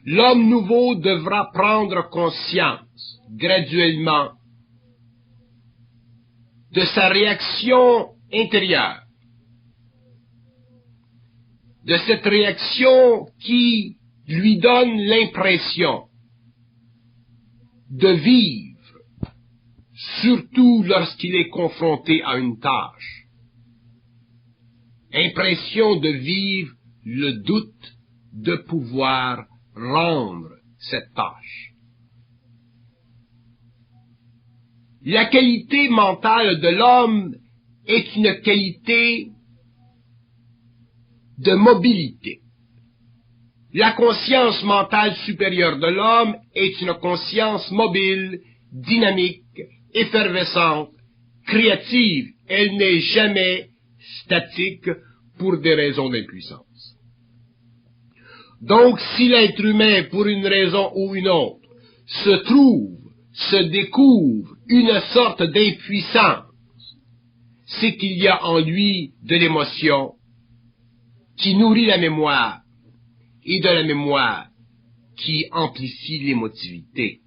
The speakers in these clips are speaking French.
L'homme nouveau devra prendre conscience, graduellement, de sa réaction intérieure, de cette réaction qui lui donne l'impression de vivre, surtout lorsqu'il est confronté à une tâche. Impression de vivre le doute de pouvoir rendre cette tâche. La qualité mentale de l'homme est une qualité de mobilité. La conscience mentale supérieure de l'homme est une conscience mobile, dynamique, effervescente, créative. Elle n'est jamais statique pour des raisons d'impuissance. Donc, si l'être humain, pour une raison ou une autre, se découvre une sorte d'impuissance, c'est qu'il y a en lui de l'émotion qui nourrit la mémoire, et de la mémoire qui amplifie l'émotivité.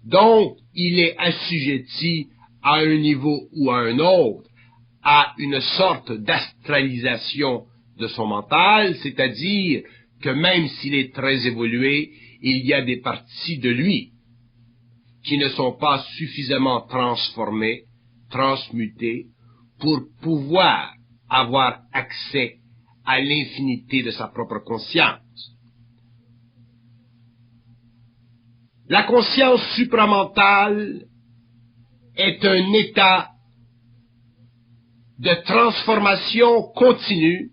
Donc, il est assujetti à un niveau ou à un autre, à une sorte d'astralisation de son mental, c'est-à-dire que même s'il est très évolué, il y a des parties de lui qui ne sont pas suffisamment transformées, transmutées, pour pouvoir avoir accès à l'infinité de sa propre conscience. La conscience supramentale est un état de transformation continue,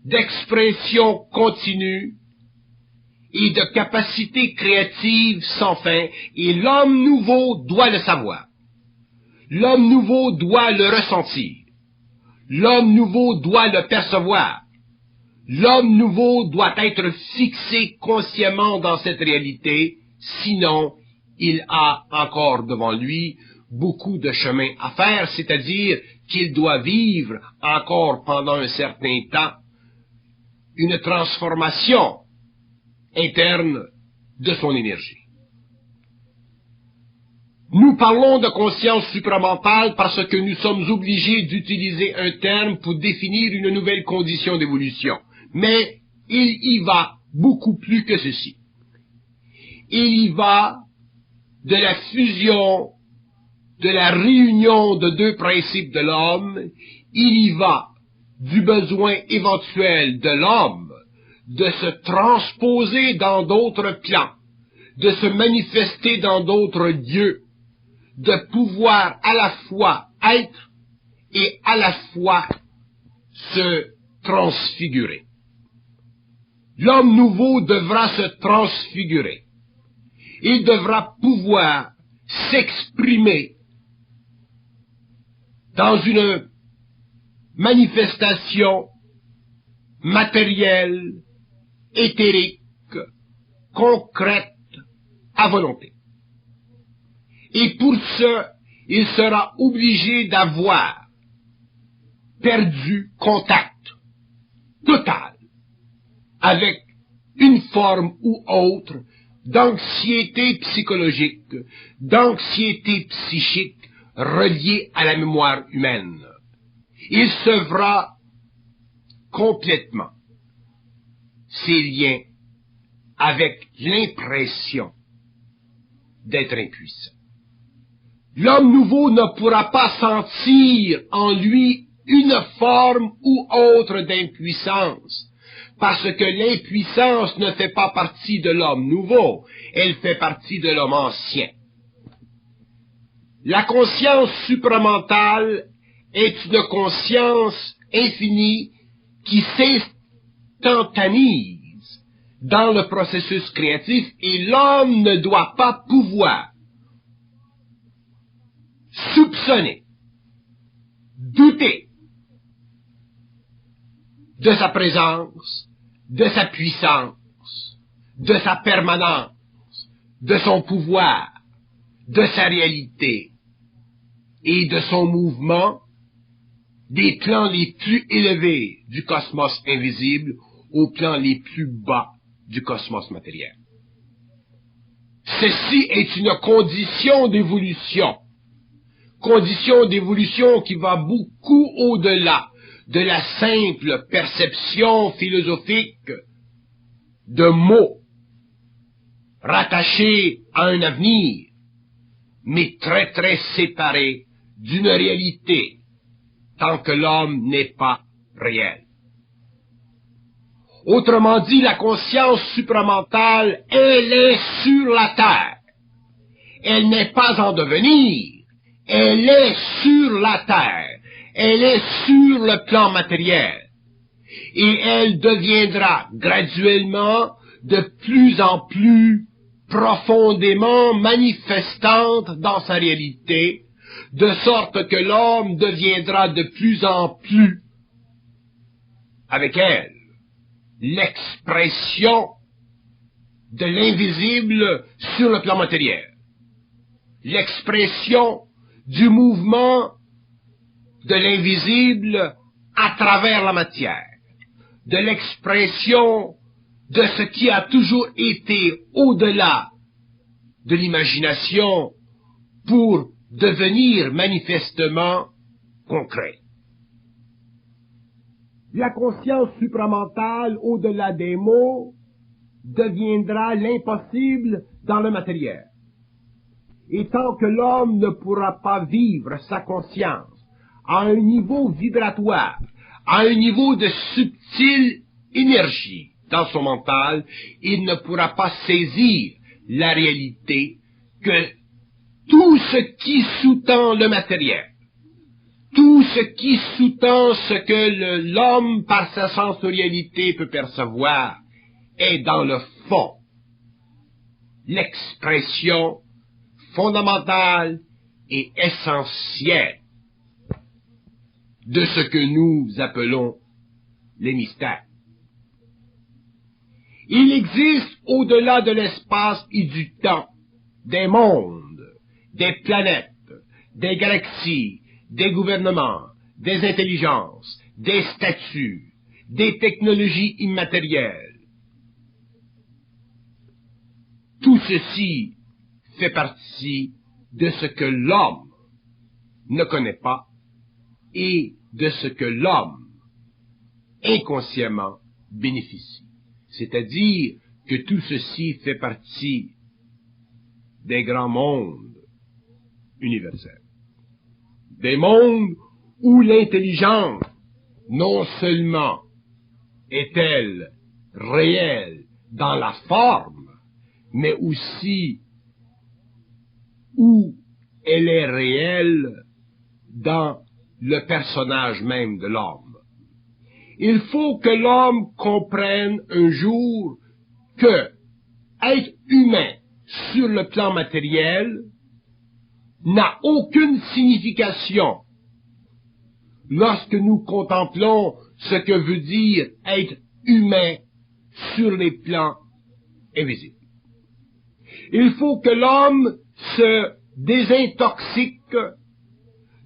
d'expression continue et de capacité créative sans fin, et l'homme nouveau doit le savoir. L'homme nouveau doit le ressentir. L'homme nouveau doit le percevoir. L'homme nouveau doit être fixé consciemment dans cette réalité, sinon il a encore devant lui beaucoup de chemin à faire, c'est-à-dire qu'il doit vivre encore pendant un certain temps une transformation interne de son énergie. Nous parlons de conscience supramentale parce que nous sommes obligés d'utiliser un terme pour définir une nouvelle condition d'évolution. Mais il y va beaucoup plus que ceci. Il y va de la fusion, de la réunion de deux principes de l'homme. Il y va du besoin éventuel de l'homme de se transposer dans d'autres plans, de se manifester dans d'autres lieux, de pouvoir à la fois être et à la fois se transfigurer. L'homme nouveau devra se transfigurer. Il devra pouvoir s'exprimer dans une manifestation matérielle, éthérique, concrète, à volonté. Et pour ce, il sera obligé d'avoir perdu contact total avec une forme ou autre d'anxiété psychologique, d'anxiété psychique reliée à la mémoire humaine. Il sevra complètement ses liens avec l'impression d'être impuissant. L'homme nouveau ne pourra pas sentir en lui une forme ou autre d'impuissance, parce que l'impuissance ne fait pas partie de l'homme nouveau, elle fait partie de l'homme ancien. La conscience supramentale est une conscience infinie qui s'instantanise dans le processus créatif, et l'homme ne doit pas pouvoir soupçonner, douter de sa présence, de sa puissance, de sa permanence, de son pouvoir, de sa réalité et de son mouvement des plans les plus élevés du cosmos invisible aux plans les plus bas du cosmos matériel. Ceci est une condition d'évolution qui va beaucoup au-delà de la simple perception philosophique de mots rattachés à un avenir, mais très très séparés d'une réalité, tant que l'homme n'est pas réel. Autrement dit, la conscience supramentale, elle est sur la terre. Elle n'est pas en devenir, elle est sur la terre, elle est sur le plan matériel. Et elle deviendra graduellement de plus en plus profondément manifestante dans sa réalité, de sorte que l'homme deviendra de plus en plus, avec elle, l'expression de l'invisible sur le plan matériel, l'expression du mouvement de l'invisible à travers la matière, de l'expression de ce qui a toujours été au-delà de l'imagination pour devenir manifestement concret. La conscience supramentale, au-delà des mots, deviendra l'impossible dans le matériel. Et tant que l'homme ne pourra pas vivre sa conscience à un niveau vibratoire, à un niveau de subtile énergie dans son mental, il ne pourra pas saisir la réalité que tout ce qui sous-tend le matériel, tout ce qui sous-tend ce que l'homme, par sa sensorialité, peut percevoir, est dans le fond l'expression fondamentale et essentielle de ce que nous appelons les mystères. Il existe au-delà de l'espace et du temps des mondes, des planètes, des galaxies, des gouvernements, des intelligences, des statuts, des technologies immatérielles. Tout ceci fait partie de ce que l'homme ne connaît pas et de ce que l'homme inconsciemment bénéficie. C'est-à-dire que tout ceci fait partie des grands mondes universels. Des mondes où l'intelligence, non seulement est-elle réelle dans la forme, mais aussi où elle est réelle dans le personnage même de l'homme. Il faut que l'homme comprenne un jour que être humain sur le plan matériel n'a aucune signification lorsque nous contemplons ce que veut dire être humain sur les plans invisibles. Il faut que l'homme se désintoxique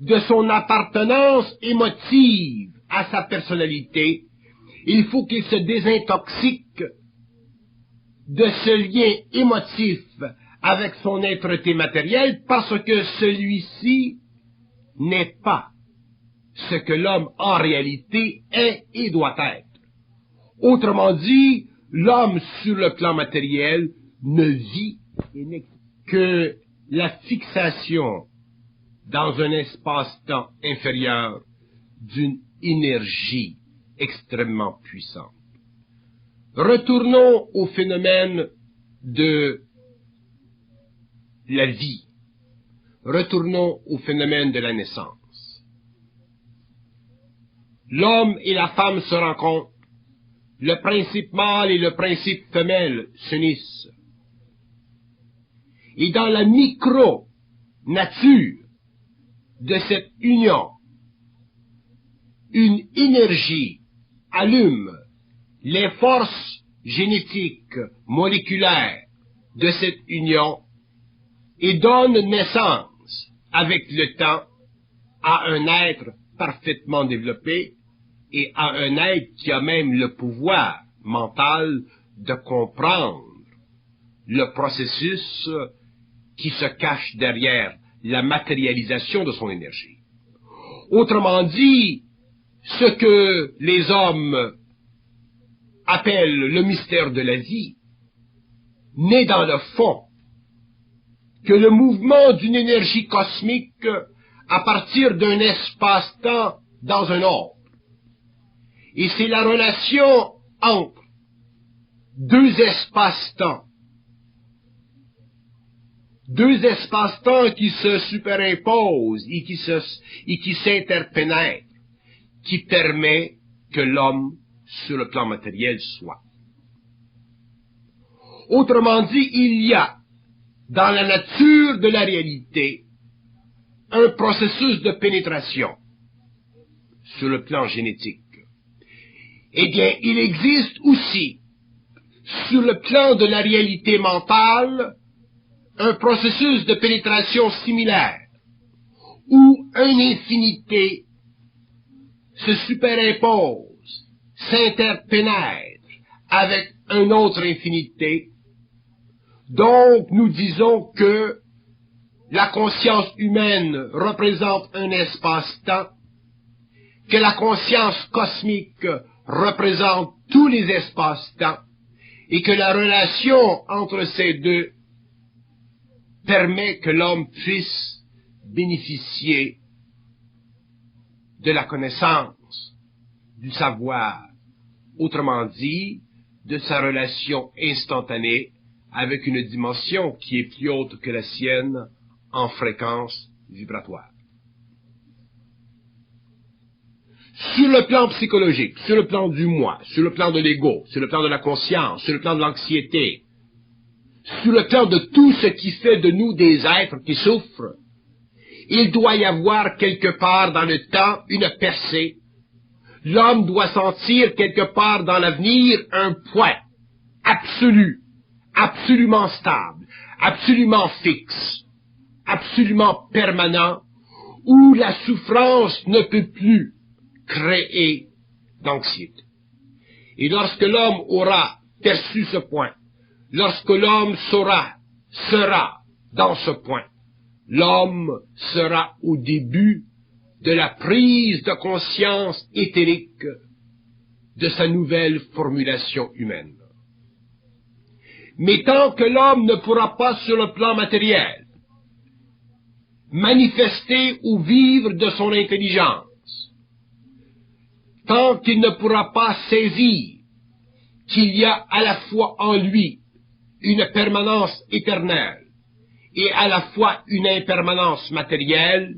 de son appartenance émotive à sa personnalité. Il faut qu'il se désintoxique de ce lien émotif avec son êtreté matérielle, parce que celui-ci n'est pas ce que l'homme en réalité est et doit être. Autrement dit, l'homme sur le plan matériel ne vit que la fixation dans un espace-temps inférieur d'une énergie extrêmement puissante. Retournons au phénomène de la vie. Retournons au phénomène de la naissance. L'homme et la femme se rencontrent. Le principe mâle et le principe femelle s'unissent. Et dans la micro-nature de cette union, une énergie allume les forces génétiques moléculaires de cette union et donne naissance, avec le temps, à un être parfaitement développé et à un être qui a même le pouvoir mental de comprendre le processus qui se cache derrière la matérialisation de son énergie. Autrement dit, ce que les hommes appellent le mystère de la vie n'est dans le fond que le mouvement d'une énergie cosmique à partir d'un espace-temps dans un autre. Et c'est la relation entre deux espaces-temps qui se superimposent et qui s'interpénètrent, qui permet que l'homme, sur le plan matériel, soit. Autrement dit, il y a, dans la nature de la réalité, un processus de pénétration sur le plan génétique. Eh bien, il existe aussi, sur le plan de la réalité mentale, un processus de pénétration similaire, où une infinité se superimpose, s'interpénètre avec une autre infinité. Donc, nous disons que la conscience humaine représente un espace-temps, que la conscience cosmique représente tous les espaces-temps, et que la relation entre ces deux permet que l'homme puisse bénéficier de la connaissance, du savoir, autrement dit, de sa relation instantanée avec une dimension qui est plus haute que la sienne en fréquence vibratoire. Sur le plan psychologique, sur le plan du moi, sur le plan de l'ego, sur le plan de la conscience, sur le plan de l'anxiété, sur le plan de tout ce qui fait de nous des êtres qui souffrent, il doit y avoir quelque part dans le temps une percée. L'homme doit sentir quelque part dans l'avenir un point absolu, absolument stable, absolument fixe, absolument permanent, où la souffrance ne peut plus créer d'anxiété. Et lorsque l'homme aura perçu ce point, lorsque l'homme sera dans ce point, l'homme sera au début de la prise de conscience éthérique de sa nouvelle formulation humaine. Mais tant que l'homme ne pourra pas sur le plan matériel manifester ou vivre de son intelligence, tant qu'il ne pourra pas saisir qu'il y a à la fois en lui une permanence éternelle et à la fois une impermanence matérielle,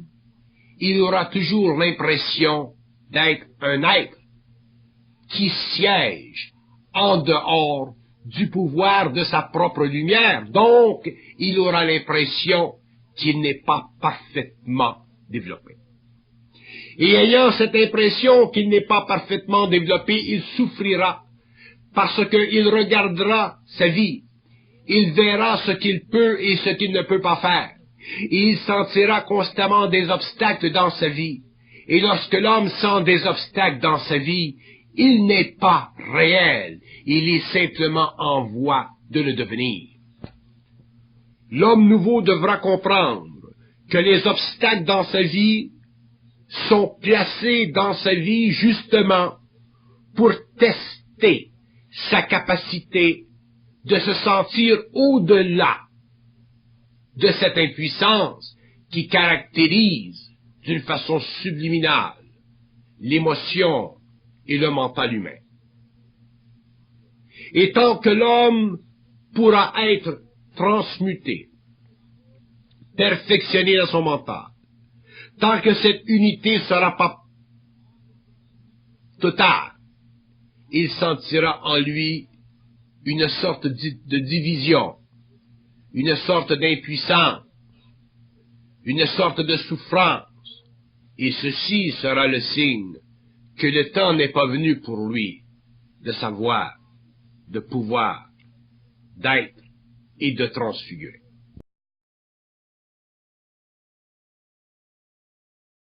il aura toujours l'impression d'être un être qui siège en dehors du pouvoir de sa propre lumière. Donc, il aura l'impression qu'il n'est pas parfaitement développé. Et ayant cette impression qu'il n'est pas parfaitement développé, il souffrira parce qu'il regardera sa vie. Il verra ce qu'il peut et ce qu'il ne peut pas faire. Et il sentira constamment des obstacles dans sa vie. Et lorsque l'homme sent des obstacles dans sa vie, il n'est pas réel. Il est simplement en voie de le devenir. L'homme nouveau devra comprendre que les obstacles dans sa vie sont placés dans sa vie justement pour tester sa capacité de se sentir au-delà de cette impuissance qui caractérise d'une façon subliminale l'émotion et le mental humain. Et tant que l'homme pourra être transmuté, perfectionné dans son mental, tant que cette unité ne sera pas totale, il sentira en lui une sorte de division, une sorte d'impuissance, une sorte de souffrance, et ceci sera le signe que le temps n'est pas venu pour lui de savoir, de pouvoir, d'être et de transfigurer.